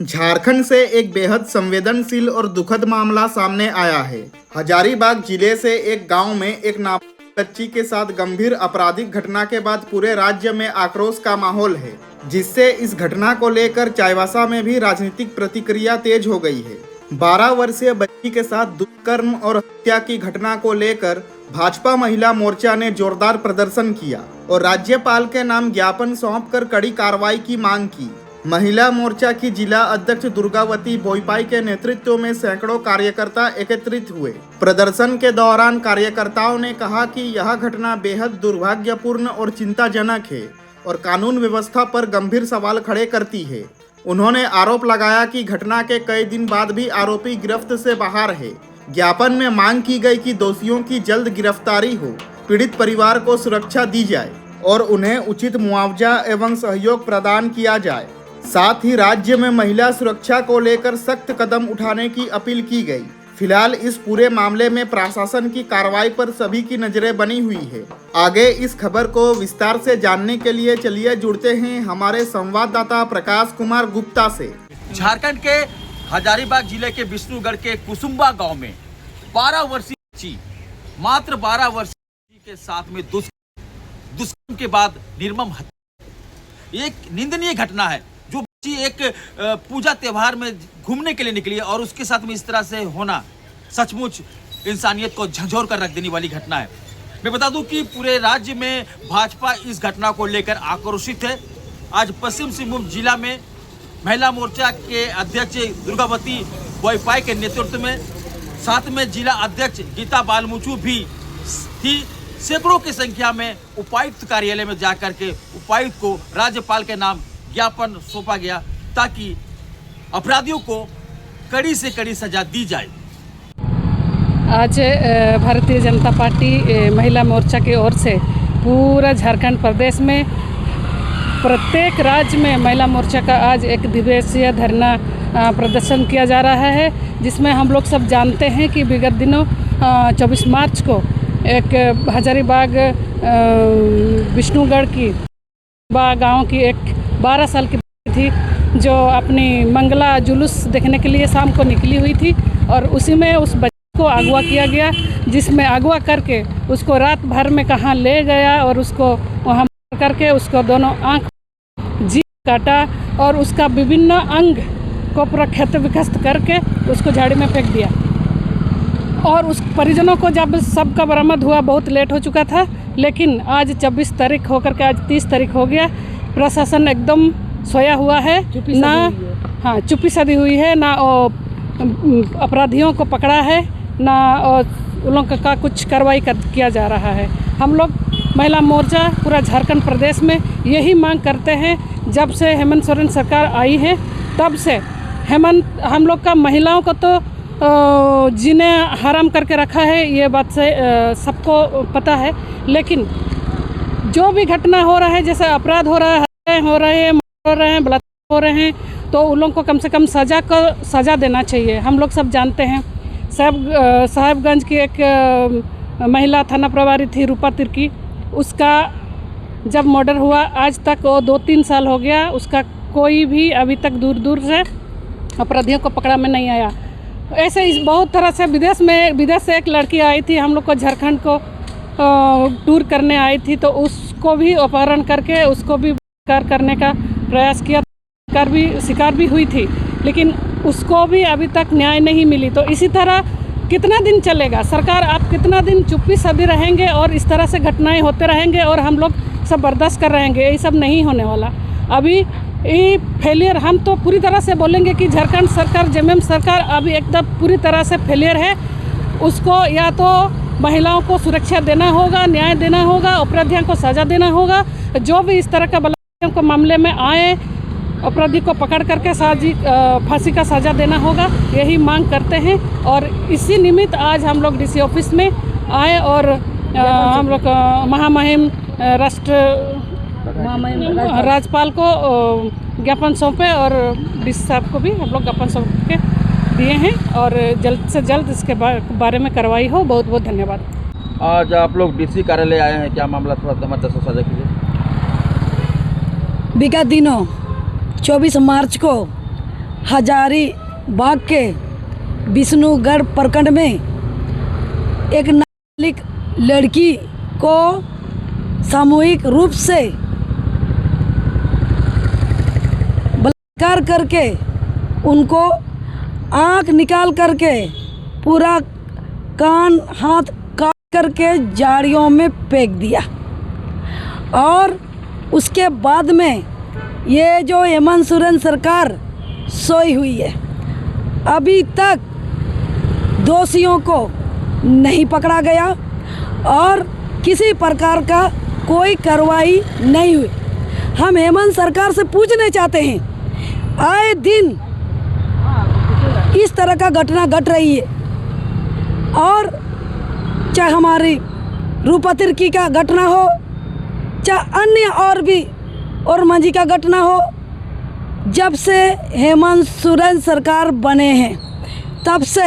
झारखंड से एक बेहद संवेदनशील और दुखद मामला सामने आया है। हजारीबाग जिले से एक गांव में एक नाबालिग बच्ची के साथ गंभीर आपराधिक घटना के बाद पूरे राज्य में आक्रोश का माहौल है, जिससे इस घटना को लेकर चाईबासा में भी राजनीतिक प्रतिक्रिया तेज हो गई है। 12 वर्षीय बच्ची के साथ दुष्कर्म और हत्या की घटना को लेकर भाजपा महिला मोर्चा ने जोरदार प्रदर्शन किया और राज्यपाल के नाम ज्ञापन सौंपकर कड़ी कार्रवाई की मांग की। महिला मोर्चा की जिला अध्यक्ष दुर्गावती बोईपाई के नेतृत्व में सैकड़ों कार्यकर्ता एकत्रित हुए। प्रदर्शन के दौरान कार्यकर्ताओं ने कहा कि यह घटना बेहद दुर्भाग्यपूर्ण और चिंताजनक है और कानून व्यवस्था पर गंभीर सवाल खड़े करती है। उन्होंने आरोप लगाया कि घटना के कई दिन बाद भी आरोपी गिरफ्त से बाहर है। ज्ञापन में मांग की गई कि दोषियों की जल्द गिरफ्तारी हो, पीड़ित परिवार को सुरक्षा दी जाए और उन्हें उचित मुआवजा एवं सहयोग प्रदान किया जाए। साथ ही राज्य में महिला सुरक्षा को लेकर सख्त कदम उठाने की अपील की गई। फिलहाल इस पूरे मामले में प्रशासन की कार्रवाई पर सभी की नजरें बनी हुई है। आगे इस खबर को विस्तार से जानने के लिए चलिए जुड़ते हैं हमारे संवाददाता प्रकाश कुमार गुप्ता से। झारखंड के हजारीबाग जिले के विष्णुगढ़ के कुसुम्बा गांव में 12 वर्षीय बच्ची, मात्र 12 वर्षीय के साथ में दुष्कर्म के बाद निर्मम हत्या, एक निंदनीय घटना है। जो बच्ची एक पूजा त्योहार में घूमने के लिए निकली और उसके साथ में इस तरह से होना सचमुच इंसानियत को झंझोर कर रख देने वाली घटना है। मैं बता दूं कि पूरे राज्य में भाजपा इस घटना को लेकर आक्रोशित है। आज पश्चिम सिंहभूम जिला में महिला मोर्चा के अध्यक्ष दुर्गावती बोईपाई के नेतृत्व में, साथ में जिला अध्यक्ष गीता बालमुचू भी थी। सैकड़ों की संख्या में उपायुक्त कार्यालय में जाकर के उपायुक्त को राज्यपाल के नाम ज्ञापन सौंपा गया ताकि अपराधियों को कड़ी से कड़ी सजा दी जाए। आज भारतीय जनता पार्टी महिला मोर्चा की ओर से पूरा झारखंड प्रदेश में प्रत्येक राज्य में महिला मोर्चा का आज एक दिवसीय धरना प्रदर्शन किया जा रहा है, जिसमें हम लोग सब जानते हैं कि विगत दिनों 24 मार्च को एक हजारीबाग विष्णुगढ़ की गांव की एक 12 साल की बच्ची थी, जो अपनी मंगला जुलूस देखने के लिए शाम को निकली हुई थी और उसी में उस बच्ची को अगवा किया गया, जिसमें अगवा करके उसको रात भर में कहाँ ले गया और उसको वहाँ मार करके उसको दोनों आँख जी काटा और उसका विभिन्न अंग को पूरा क्षत विक्षत करके उसको झाड़ी में फेंक दिया। और उस परिजनों को जब सबका बरामद हुआ बहुत लेट हो चुका था, लेकिन आज 26 तारीख होकर के आज 30 तारीख हो गया। प्रशासन एकदम सोया हुआ है, ना चुप्पी सधी हुई है, ना अपराधियों को पकड़ा है, ना उन लोगों का कुछ कार्रवाई किया जा रहा है। हम लोग महिला मोर्चा पूरा झारखंड प्रदेश में यही मांग करते हैं। जब से हेमंत सोरेन सरकार आई है तब से हम लोग का महिलाओं को तो जीने हराम करके रखा है, ये बात से सबको पता है। लेकिन जो भी घटना हो रहा है, जैसे अपराध हो रहा है, हो रहे हैं, बलात्कार हो रहे हैं, तो उन लोगों को कम से कम सज़ा देना चाहिए। हम लोग सब जानते हैं साहेबगंज की एक महिला थाना प्रभारी थी रूपा तिर्की, उसका जब मर्डर हुआ आज तक वो 2-3 साल हो गया, उसका कोई भी अभी तक दूर से अपराधियों को पकड़ा में नहीं आया। ऐसे इस बहुत तरह से विदेश से एक लड़की आई थी, हम लोग को झारखंड को टूर करने आई थी, तो उसको भी अपहरण करके उसको भी बलात्कार करने का प्रयास किया, शिकार भी हुई थी, लेकिन उसको भी अभी तक न्याय नहीं मिली। तो इसी तरह कितना दिन चलेगा? सरकार आप कितना दिन चुप्पी सधी रहेंगे और इस तरह से घटनाएं होते रहेंगे और हम लोग सब बर्दाश्त कर रहेंगे? ये सब नहीं होने वाला। अभी ये फेलियर, हम तो पूरी तरह से बोलेंगे कि झारखंड सरकार, जेएमएम सरकार अभी एकदम पूरी तरह से फेलियर है। उसको या तो महिलाओं को सुरक्षा देना होगा, न्याय देना होगा, अपराधियों को सज़ा देना होगा। जो भी इस तरह का बलात्कार के मामले में आए, अपराधी को पकड़ करके फांसी का सज़ा देना होगा, यही मांग करते हैं। और इसी निमित्त आज हम लोग डीसी ऑफिस में आए और हम लोग महामहिम राज्यपाल को ज्ञापन सौंपे और डीसी साहब को भी हम लोग ज्ञापन सौंप के दिए हैं और जल्द से जल्द इसके बारे में कार्रवाई हो। बहुत बहुत धन्यवाद। आज आप लोग डीसी कार्यालय आए हैं, क्या मामला थोड़ा समाचार साझा कीजिए। विगत दिनों 24 मार्च को हजारीबाग के विष्णुगढ़ प्रखंड में एक नाबालिग लड़की को सामूहिक रूप से बलात्कार करके उनको आँख निकाल करके पूरा कान हाथ काट करके झाड़ियों में फेंक दिया। और उसके बाद में ये जो हेमंत सोरेन सरकार सोई हुई है, अभी तक दोषियों को नहीं पकड़ा गया और किसी प्रकार का कोई कार्रवाई नहीं हुई। हम हेमंत सरकार से पूछना चाहते हैं, आए दिन इस तरह का घटना घट रही है और चाहे हमारी रूपा तिर्की का घटना हो, चाहे अन्य और भी और मंजी का घटना हो, जब से हेमंत सोरेन सरकार बने हैं तब से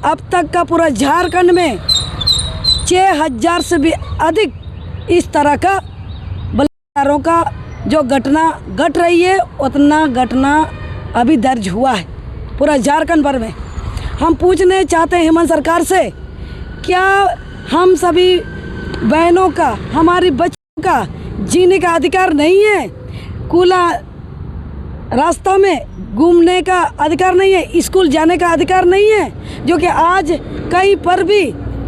अब तक का पूरा झारखंड में 6000 से भी अधिक इस तरह का बलात्कारों का जो घटना घट रही है, उतना घटना अभी दर्ज हुआ है पूरा झारखंड भर में। हम पूछने चाहते हैं हेमंत सरकार से, क्या हम सभी बहनों का, हमारी बच्चों का जीने का अधिकार नहीं है? खुला रास्ता में घूमने का अधिकार नहीं है? स्कूल जाने का अधिकार नहीं है? जो कि आज कहीं पर भी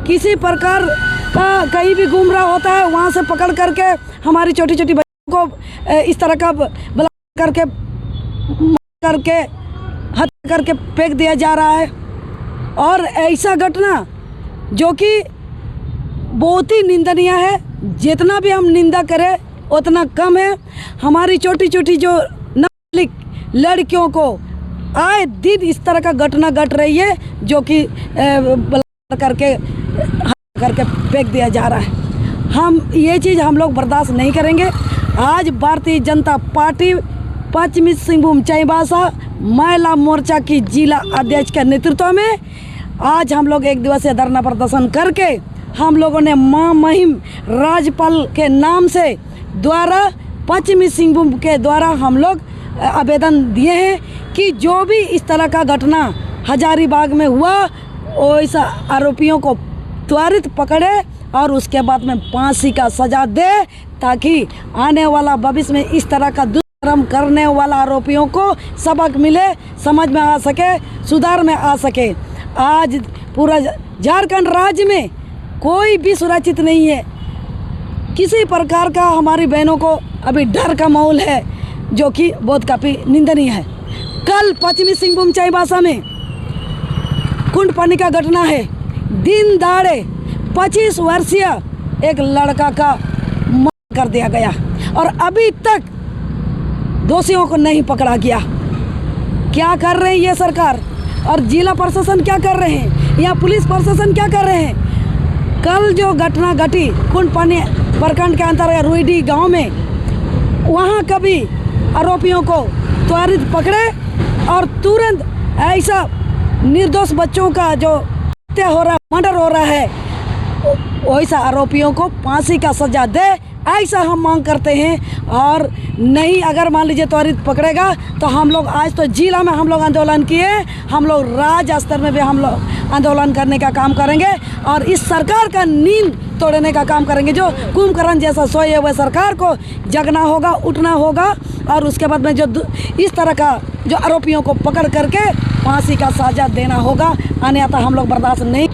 किसी प्रकार का कहीं भी घूम रहा होता है, वहाँ से पकड़ करके हमारी छोटी छोटी बच्चों को इस तरह का बलात्कार करके हत्या करके फेंक दिया जा रहा है। और ऐसा घटना जो कि बहुत ही निंदनीय है, जितना भी हम निंदा करें उतना कम है। हमारी छोटी छोटी जो नाबालिग लड़कियों को आए दिन इस तरह का घटना घट रही है, जो कि बलात्कार करके फेंक दिया जा रहा है। हम ये चीज़ हम लोग बर्दाश्त नहीं करेंगे। आज भारतीय जनता पार्टी पश्चिमी सिंहभूम चाईबासा महिला मोर्चा की जिला अध्यक्ष के नेतृत्व में आज हम लोग एक दिवसीय धरना प्रदर्शन करके हम लोगों ने मां महिम राज्यपाल के नाम से द्वारा पश्चिमी सिंहभूम के द्वारा हम लोग आवेदन दिए हैं कि जो भी इस तरह का घटना हजारीबाग में हुआ, वैसा आरोपियों को त्वरित पकड़े और उसके बाद में फांसी का सजा दे, ताकि आने वाला भविष्य में इस तरह का दुष्कर्म करने वाला आरोपियों को सबक मिले, समझ में आ सके, सुधार में आ सके। आज पूरा झारखंड राज्य में कोई भी सुरक्षित नहीं है। किसी प्रकार का हमारी बहनों को अभी डर का माहौल है, जो कि बहुत काफ़ी निंदनीय है। कल पश्चिमी सिंहभूम चाईबासा में कुंड पानी का घटना है। दिन दहाड़े 25 वर्षीय एक लड़का का मर्डर कर दिया गया और अभी तक दोषियों को नहीं पकड़ा गया। क्या कर रही है ये सरकार और जिला प्रशासन क्या कर रहे हैं या पुलिस प्रशासन क्या कर रहे हैं? कल जो घटना घटी कुंड पानी प्रखंड के अंतर्गत रुईडी गांव में, वहां कभी आरोपियों को त्वरित पकड़े और तुरंत ऐसा निर्दोष बच्चों का जो हत्या हो रहा है, मर्डर हो रहा है, वैसा आरोपियों को फांसी का सजा दे, ऐसा हम मांग करते हैं। और नहीं अगर मान लीजिए त्वरित पकड़ेगा तो हम लोग आज तो जिला में हम लोग आंदोलन किए, हम लोग राज्य स्तर में भी हम लोग आंदोलन करने का काम करेंगे और इस सरकार का नींद तोड़ने का काम करेंगे। जो कुंभकर्ण जैसा सोए हुए सरकार को जगना होगा, उठना होगा और उसके बाद में जो इस तरह का जो आरोपियों को पकड़ करके फांसी का सजा देना होगा, अन्यथा हम लोग बर्दाश्त नहीं।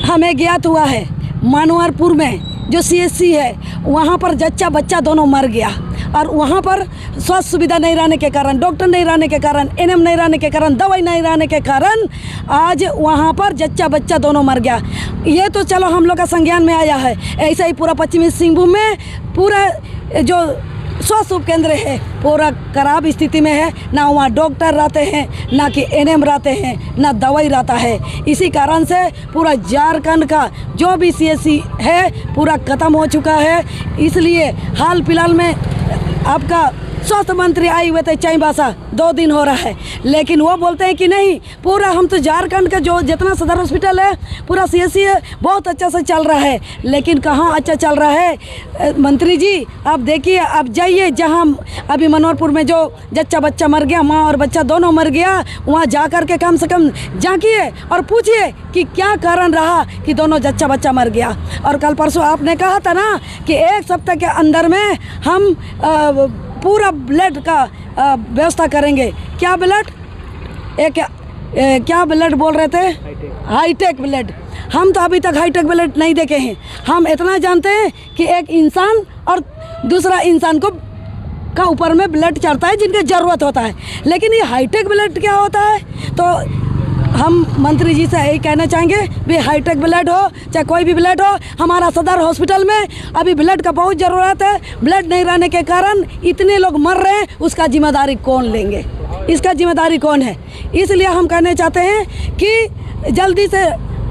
हमें ज्ञात हुआ है मानवरपुर में जो CSC है, वहाँ पर जच्चा बच्चा दोनों मर गया और वहाँ पर स्वास्थ्य सुविधा नहीं रहने के कारण, डॉक्टर नहीं रहने के कारण, NM नहीं रहने के कारण, दवाई नहीं रहने के कारण आज वहाँ पर जच्चा बच्चा दोनों मर गया। ये तो चलो हम लोग का संज्ञान में आया है। ऐसा ही पूरा पश्चिमी सिंहभूम में पूरा जो स्वास्थ्य उपकेंद्र है पूरा खराब स्थिति में है। ना वहाँ डॉक्टर रहते हैं, ना कि NM रहते हैं, ना दवाई रहता है। इसी कारण से पूरा झारखंड का जो भी CSC है पूरा ख़त्म हो चुका है। इसलिए हाल फिलहाल में आपका स्वास्थ्य मंत्री आए हुए थे चाईबासा, 2 दिन हो रहा है, लेकिन वो बोलते हैं कि नहीं, पूरा हम तो झारखंड का जो जितना सदर हॉस्पिटल है पूरा CSC है बहुत अच्छा से चल रहा है। लेकिन कहाँ अच्छा चल रहा है मंत्री जी, आप देखिए, आप जाइए जहाँ अभी मनोहरपुर में जो जच्चा बच्चा मर गया, माँ और बच्चा दोनों मर गया, वहाँ जा कर के कम से कम झांकिए और पूछिए कि क्या कारण रहा कि दोनों जच्चा बच्चा मर गया। और कल परसों आपने कहा था ना कि 1 सप्ताह के अंदर में हम पूरा ब्लड का व्यवस्था करेंगे। क्या ब्लड, क्या ब्लड बोल रहे थे? High tech blood. हम तो अभी तक हाईटेक ब्लड नहीं देखे हैं। हम इतना जानते हैं कि एक इंसान और दूसरा इंसान को का ऊपर में ब्लड चढ़ता है जिनकी ज़रूरत होता है, लेकिन ये हाईटेक ब्लड क्या होता है? तो हम मंत्री जी से यही कहना चाहेंगे भी हाईटेक ब्लड हो चाहे कोई भी ब्लड हो, हमारा सदर हॉस्पिटल में अभी ब्लड का बहुत ज़रूरत है। ब्लड नहीं रहने के कारण इतने लोग मर रहे हैं, उसका जिम्मेदारी कौन लेंगे? इसका जिम्मेदारी कौन है? इसलिए हम कहना चाहते हैं कि जल्दी से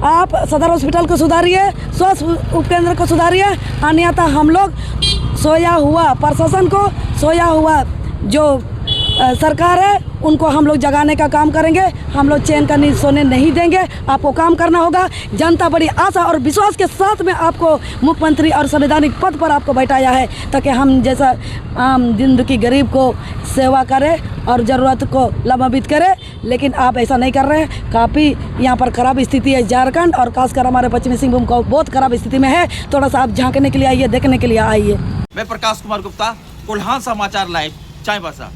आप सदर हॉस्पिटल को सुधारिए, स्वास्थ्य उपकेंद्र को सुधारिए, अन्यथा हम लोग सोया हुआ प्रशासन को, सोया हुआ जो सरकार है उनको हम लोग जगाने का काम करेंगे। हम लोग चैन का नींद सोने नहीं देंगे। आपको काम करना होगा। जनता बड़ी आशा और विश्वास के साथ में आपको मुख्यमंत्री और संवैधानिक पद पर आपको बैठाया है, ताकि हम जैसा आम दिन दुखी गरीब को सेवा करें और ज़रूरत को लंबित करें। लेकिन आप ऐसा नहीं कर रहे हैं। काफ़ी यहाँ पर ख़राब स्थिति है झारखंड, और खासकर हमारे पश्चिमी सिंहभूम को बहुत ख़राब स्थिति में है। थोड़ा सा आप झांकने के लिए आइए, देखने के लिए आइए। मैं प्रकाश कुमार गुप्ता, कोल्हान समाचार लाइव, चाईबासा।